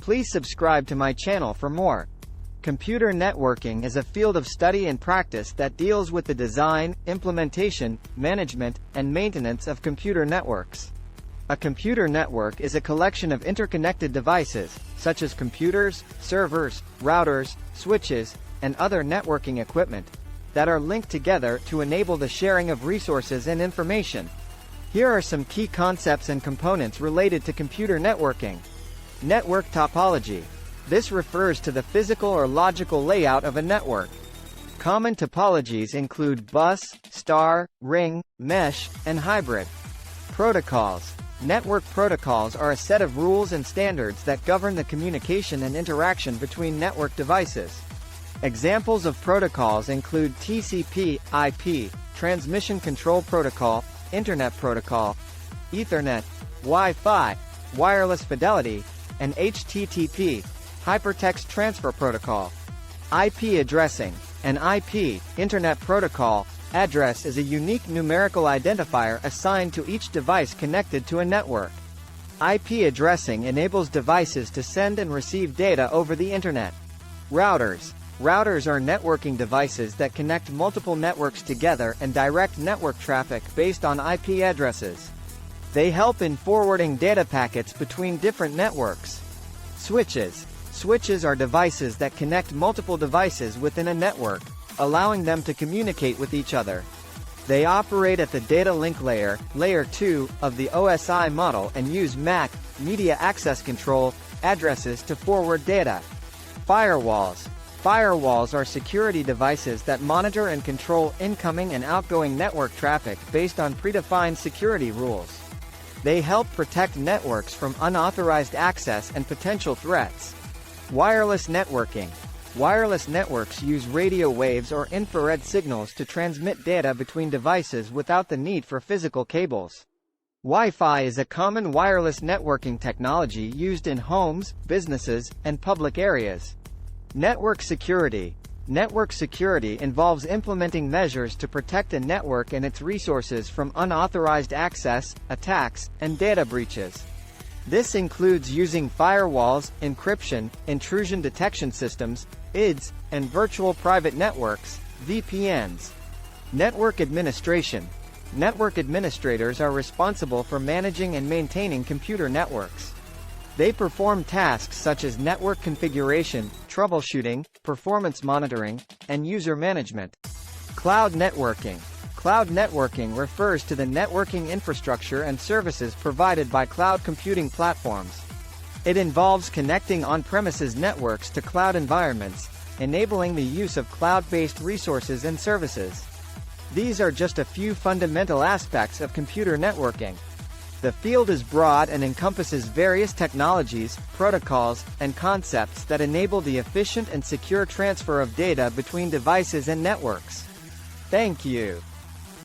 Please subscribe to my channel for more. Computer networking is a field of study and practice that deals with the design, implementation, management, and maintenance of computer networks. A computer network is a collection of interconnected devices, such as computers, servers, routers, switches, and other networking equipment, that are linked together to enable the sharing of resources and information. Here are some key concepts and components related to computer networking. Network topology. This refers to the physical or logical layout of a network. Common topologies include bus, star, ring, mesh, and hybrid. Protocols. Network protocols are a set of rules and standards that govern the communication and interaction between network devices. Examples of protocols include TCP/IP, Transmission Control Protocol, Internet Protocol, Ethernet, Wi-Fi, Wireless Fidelity, and HTTP, Hypertext Transfer Protocol. IP addressing. An IP, Internet Protocol, address is a unique numerical identifier assigned to each device connected to a network. IP addressing enables devices to send and receive data over the Internet. Routers. Routers are networking devices that connect multiple networks together and direct network traffic based on IP addresses. They help in forwarding data packets between different networks. Switches. Switches are devices that connect multiple devices within a network, allowing them to communicate with each other. They operate at the data link layer, layer 2, of the OSI model and use MAC, media access control, addresses to forward data. Firewalls. Firewalls are security devices that monitor and control incoming and outgoing network traffic based on predefined security rules. They help protect networks from unauthorized access and potential threats. Wireless networking. Wireless networks use radio waves or infrared signals to transmit data between devices without the need for physical cables. Wi-Fi is a common wireless networking technology used in homes, businesses, and public areas. Network security. Network security involves implementing measures to protect a network and its resources from unauthorized access, attacks, and data breaches. This includes using firewalls, encryption, intrusion detection systems, IDS, and virtual private networks, VPNs. Network administration. Network administrators are responsible for managing and maintaining computer networks. They perform tasks such as network configuration, troubleshooting, performance monitoring, and user management. Cloud networking. Cloud networking refers to the networking infrastructure and services provided by cloud computing platforms. It involves connecting on-premises networks to cloud environments, enabling the use of cloud-based resources and services. These are just a few fundamental aspects of computer networking. The field is broad and encompasses various technologies, protocols, and concepts that enable the efficient and secure transfer of data between devices and networks. Thank you.